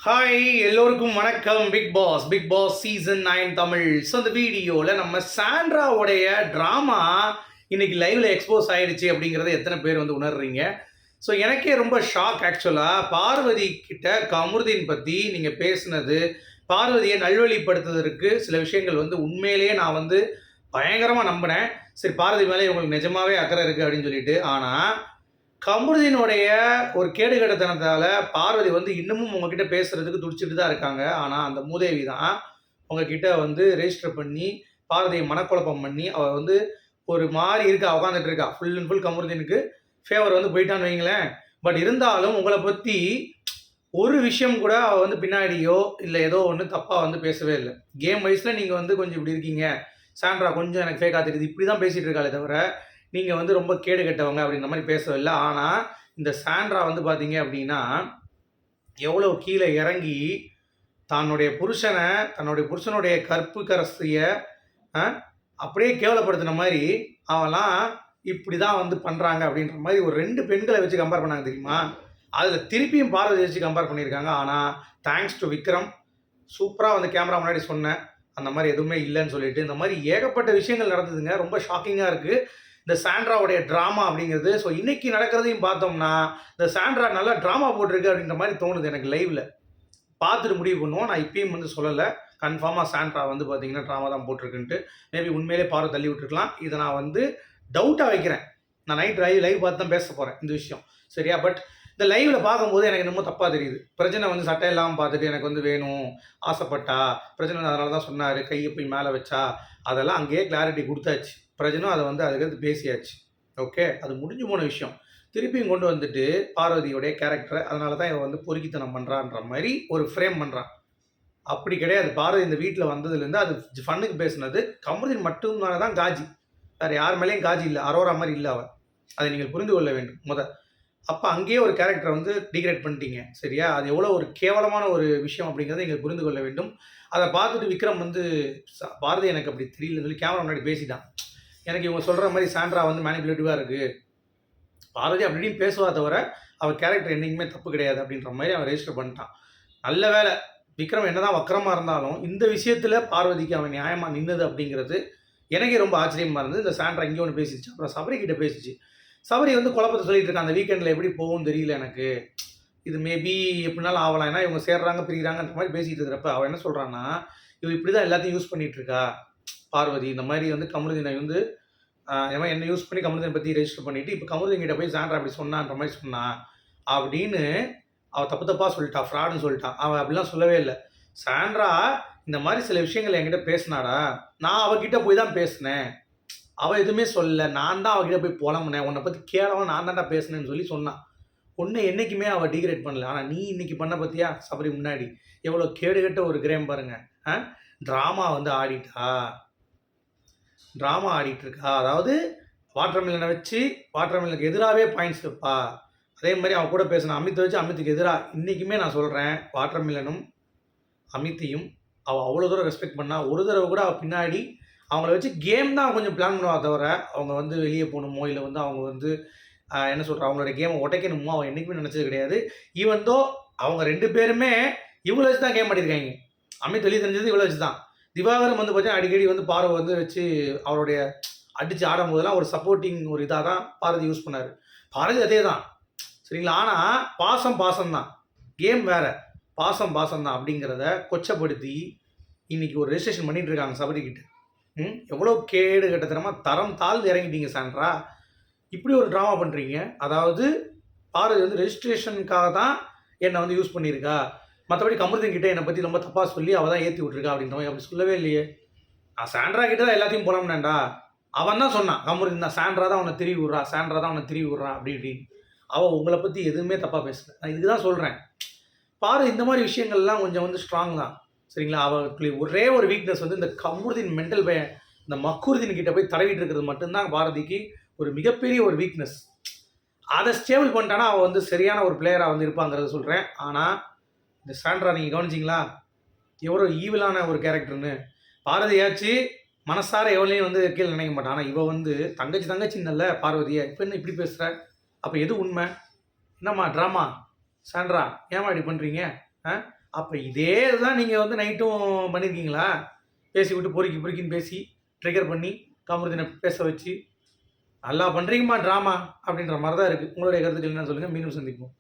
Hi எல்லோருக்கும் வணக்கம். Bigg Boss season 9 Tamil. So இந்த வீடியோவில் நம்ம சாண்ட்ராவுடைய ட்ராமா இன்னைக்கு லைவ்ல எக்ஸ்போஸ் ஆயிடுச்சு அப்படிங்கிறத எத்தனை பேர் வந்து உணர்றீங்க? ஸோ எனக்கே ரொம்ப ஷாக் ஆக்சுவலாக. பார்வதி கிட்ட கமருதீன் பற்றி நீங்கள் பேசுனது, பார்வதியை நல்வழிப்படுத்துவதற்கு சில விஷயங்கள் வந்து உண்மையிலேயே நான் வந்து பயங்கரமாக நம்பினேன். சரி, பார்வதி மேலே இவங்களுக்கு நிஜமாவே அக்கறை இருக்குது அப்படின்னு சொல்லிட்டு. ஆனால் கமருதீனுடைய ஒரு கேடுகெட்டத்தனத்தால பார்வதி வந்து இன்னமும் உங்ககிட்ட பேசுறதுக்கு துடிச்சிட்டு தான் இருக்காங்க. ஆனால் அந்த மூதேவி தான் உங்ககிட்ட வந்து ரெஜிஸ்டர் பண்ணி பார்வதியை மனக்குழப்பம் பண்ணி அவள் வந்து ஒரு மாதிரி இருக்கா, உட்காந்துட்டு இருக்கா. ஃபுல் அண்ட் ஃபுல் கமருதீனுக்கு ஃபேவர் வந்து போயிட்டான்னு வைங்களேன். பட் இருந்தாலும் உங்களை பற்றி ஒரு விஷயம் கூட அவள் வந்து பின்னாடியோ இல்லை ஏதோ ஒன்று தப்பாக வந்து பேசவே இல்லை. கேம் வைஸில் நீங்கள் வந்து கொஞ்சம் இப்படி இருக்கீங்க, சாண்ட்ரா கொஞ்சம் எனக்கு ஃபேக்காக தெரியுது, இப்படி தான் பேசிகிட்டு இருக்காளே தவிர நீங்கள் வந்து ரொம்ப கேடு கெட்டவங்க அப்படின்ற மாதிரி பேசவில்லை. ஆனால் இந்த சாண்ட்ரா வந்து பார்த்தீங்க அப்படின்னா எவ்வளோ கீழே இறங்கி தன்னுடைய புருஷனுடைய கற்பு கரசியை அப்படியே கேவலப்படுத்தின மாதிரி அவெல்லாம் இப்படி தான் வந்து பண்ணுறாங்க அப்படின்ற மாதிரி ஒரு 2 பெண்களை வச்சு கம்பேர் பண்ணாங்க தெரியுமா? அதில் திருப்பியும் பார்வதி வச்சு கம்பேர் பண்ணியிருக்காங்க. ஆனால் தேங்க்ஸ் டு விக்ரம், சூப்பராக வந்து கேமரா முன்னாடி சொன்னேன் அந்த மாதிரி எதுவுமே இல்லைன்னு சொல்லிட்டு. இந்த மாதிரி ஏகப்பட்ட விஷயங்கள் நடந்ததுங்க. ரொம்ப ஷாக்கிங்காக இருக்குது இந்த சாண்ட்ராவுடைய ட்ராமா அப்படிங்கிறது. ஸோ இன்னைக்கு நடக்கிறதையும் பார்த்தோம்னா இந்த சாண்ட்ரா நல்லா ட்ராமா போட்டிருக்கு அப்படின்ற மாதிரி தோணுது எனக்கு. லைவில் பார்த்துட்டு முடிவு பண்ணுவோம். நான் இப்பயும் வந்து சொல்லலை, கன்ஃபார்மாக சாண்ட்ரா வந்து பார்த்தீங்கன்னா ட்ராமா தான் போட்டிருக்குன்ட்டு. மேபி உண்மையிலே பார்வை தள்ளி விட்டுருக்கலாம். இதை நான் வந்து டவுட்டாக வைக்கிறேன். நான் நைட் லைவ் பார்த்து தான் பேச போகிறேன் இந்த விஷயம், சரியா? பட் இந்த லைவில் பார்க்கும்போது எனக்கு என்னமோ தப்பாக தெரியுது. பிரச்சனை வந்து சட்டை இல்லாமல் பார்த்துட்டு எனக்கு வந்து வேணும் ஆசைப்பட்டா பிரச்சனை அதனால தான் சொன்னார், கையை போய் மேலே வச்சா, அதெல்லாம் அங்கேயே கிளாரிட்டி கொடுத்தாச்சு. பிரச்சனும் அதை வந்து அதுக்கு பேசியாச்சு. ஓகே, அது முடிஞ்சு போன விஷயம். திருப்பியும் கொண்டு வந்துட்டு பார்வதியோடைய கேரக்டரை அதனால தான் இவன் வந்து பொறுக்கித்தனம் பண்ணுறான்ற மாதிரி ஒரு ஃப்ரேம் பண்ணுறான். அப்படி கிடையாது. பார்வதி இந்த வீட்டில் வந்ததுலேருந்து அது ஃபன்னுக்கு பேசுனது கமருதீன் மட்டும்தானே தான் காஜி, வேறு யார் மேலேயும் காஜி இல்லை. அரோரா மாதிரி இல்லை அவன். அதை நீங்கள் புரிந்து கொள்ள வேண்டும் அப்போ அங்கேயே ஒரு கேரக்டரை வந்து டிகிரேட் பண்ணிட்டீங்க, சரியா? அது எவ்வளோ ஒரு கேவலமான ஒரு விஷயம் அப்படிங்கிறத நீங்கள் புரிந்து கொள்ள வேண்டும். அதை பார்த்துட்டு விக்ரம் வந்து பாரதி எனக்கு அப்படி தெரியலன்னு சொல்லி கேமரா முன்னாடி பேசிட்டான். எனக்கு இவங்க சொல்கிற மாதிரி சாண்ட்ரா வந்து மேனிபுலேட்டிவாக இருக்குது, பார்வதி அப்படின்னு பேசுவா தவிர அவள் கேரக்டர் என்றைக்குமே தப்பு கிடையாது அப்படின்ற மாதிரி அவன் ரெஜிஸ்டர் பண்ணிட்டான். நல்ல வேலை, விக்ரம் என்னதான் வக்கரமாக இருந்தாலும் இந்த விஷயத்தில் பார்வதிக்கு அவன் நியாயமாக நின்னது அப்படிங்கிறது எனக்கே ரொம்ப ஆச்சரியமாக இருந்தது. இந்த சாண்ட்ரா இங்கே ஒன்று பேசிச்சு, அப்புறம் சபரி கிட்ட பேசிச்சு. சபரி வந்து குழப்பத்தை சொல்லிட்டு இருக்கான், அந்த வீக்கெண்டில் எப்படி போகும்னு தெரியல எனக்கு, இது மேபி எப்படினாலும் ஆகலாம், ஏன்னா இவங்க சேர்றாங்க பிரிகிறாங்கன்ற மாதிரி பேசிகிட்டு இருக்கிறப்ப அவன் என்ன சொல்கிறான்னா, இவன் இப்படி தான் எல்லாத்தையும் யூஸ் பண்ணிகிட்டு இருக்கா பார்வதி. இந்த மாதிரி வந்து கமருதீனை வந்து என்ன யூஸ் பண்ணி கமருதீனை பற்றி ரெஜிஸ்டர் பண்ணிவிட்டு இப்போ கமருதீன் கிட்ட போய் சாண்ட்ரா அப்படி சொன்னான்ற மாதிரி சொன்னான் அப்படின்னு அவள் தப்பாக சொல்லிட்டான், ஃப்ராடுன்னு சொல்லிட்டான். அவன் அப்படிலாம் சொல்லவே இல்லை. சாண்ட்ரா இந்த மாதிரி சில விஷயங்கள் என்கிட்ட பேசினாடா, நான் அவகிட்ட போய் தான் பேசினேன், அவள் எதுவுமே சொல்லலை, நான் தான் அவகிட்ட போய் புலம்புனேன், உன்னை பற்றி கேளவன் நான் தான்டா பேசினேன்னு சொல்லி சொன்னான். ஒன்று என்றைக்குமே அவள் டிகிரேட் பண்ணல. ஆனால் நீ இன்னைக்கு பண்ண பற்றியா சபரி முன்னாடி எவ்வளோ கேடுகட்ட ஒரு கிரேம் பாருங்க. ட்ராமா வந்து ட்ராமா ஆடிட்டு இருக்கா. அதாவது வாட்டர் மில்லனை வச்சு வாட்டர் மில்லனுக்கு எதிராகவே பாயிண்ட்ஸ் வைப்பா. அதே மாதிரி அவன் கூட பேசின அமித்தை வச்சு அமித்துக்கு எதிராக. இன்றைக்குமே நான் சொல்கிறேன், வாட்டர் மில்லனும் அமித்தையும் அவள் அவ்வளோ தூரம் ரெஸ்பெக்ட் பண்ணா. ஒரு தடவை கூட அவள் பின்னாடி அவங்கள வச்சு கேம் தான் கொஞ்சம் பிளான் பண்ணுவா தவிர அவங்க வந்து வெளியே போகணுமோ இல்லை வந்து அவங்க வந்து என்ன சொல்கிற அவங்களோட கேமை உடைக்கணுமோ அவன் என்றைக்குமே நினச்சது கிடையாது. ஈவன் தோ அவங்க 2 பேருமே இவ்வளோ வச்சு தான் கேம் பண்ணியிருக்காங்க. அமித் வெளியே தெரிஞ்சது இவ்வளோ வச்சு தான். திவாகரும் வந்து பார்த்தீங்கன்னா அடிக்கடி வந்து பார்வை வந்து வச்சு அவருடைய அடித்து ஆடும்போதெல்லாம் ஒரு சப்போர்ட்டிங் ஒரு இதாக தான் பாரதி யூஸ் பண்ணார். பாரதி அதே தான், சரிங்களா? ஆனால் பாசம் தான், கேம் வேறு, பாசம் தான் அப்படிங்கிறத கொச்சப்படுத்தி இன்றைக்கி ஒரு ரெஜிஸ்ட்ரேஷன் பண்ணிகிட்டு இருக்காங்க சபரிக்கிட்ட. எவ்வளோ கேடு கட்டத்தனமாக தரம் தாழ்ந்து இறங்கிட்டீங்க சாண்ட்ரா. இப்படி ஒரு ட்ராமா பண்ணுறீங்க. அதாவது பாரதி வந்து ரெஜிஸ்ட்ரேஷனுக்காக தான் என்னை வந்து யூஸ் பண்ணியிருக்கா, மற்றபடி கமருதீன் கிட்டே என்னை பற்றி ரொம்ப தப்பாக சொல்லி அவள் தான் ஏற்றி விட்ருக்கா அப்படின்ற மாதிரி அப்படி சொல்லவே இல்லையே. நான் சாண்ட்ரா கிட்ட தான் எல்லாத்தையும் புலம்புனேன்டா. அவன் தான் சொன்னான், கமருதீன் தான், சாண்ட்ரா தான் அவனை திருவி விட்றா அப்படி இப்படின்னு. அவள் உங்களை பற்றி எதுவுமே தப்பாக பேசலை. நான் இதுக்கு தான் சொல்கிறேன், பாரு இந்த மாதிரி விஷயங்கள்லாம் கொஞ்சம் வந்து ஸ்ட்ராங் தான், சரிங்களா? அவளுக்கு ஒரே ஒரு வீக்னஸ் வந்து இந்த கமருதீன் மென்டல் இந்த மக்குருதீன் கிட்ட போய் தடவிட்டு இருக்கிறது மட்டும்தான் பாரதிக்கு ஒரு மிகப்பெரிய ஒரு வீக்னஸ். அதை ஸ்டேபிள் பண்ணிட்டானா அவள் வந்து சரியான ஒரு பிளேயராக வந்து இருப்பாங்கிறத சொல்கிறேன். ஆனால் இந்த சாண்ட்ரா நீங்கள் கவனிச்சிங்களா எவ்வளோ ஈவிலான ஒரு கேரக்டர்னு? பாரதியாச்சு மனசார எவ்வளோலையும் வந்து கீழே நினைக்க மாட்டான். ஆனால் இவள் வந்து தங்கச்சி நல்ல பார்வதியை இப்போ என்ன இப்படி பேசுகிற? அப்போ எது உண்மை? என்னம்மா ட்ராமா? சாண்ட்ரா ஏமா இப்படி பண்ணுறீங்க? அப்போ இதே தான் நீங்கள் வந்து நைட்டும் பண்ணியிருக்கீங்களா? பேசி விட்டு பொறுக்கின்னு பேசி ட்ரிகர் பண்ணி காமருதீனை பேச வச்சு நல்லா பண்ணுறீங்கம்மா ட்ராமா அப்படின்ற மாதிரி தான் இருக்குது. உங்களுடைய கருத்துக்கள் என்னன்னு சொல்லுங்கள். மீண்டும் சந்திப்போம்.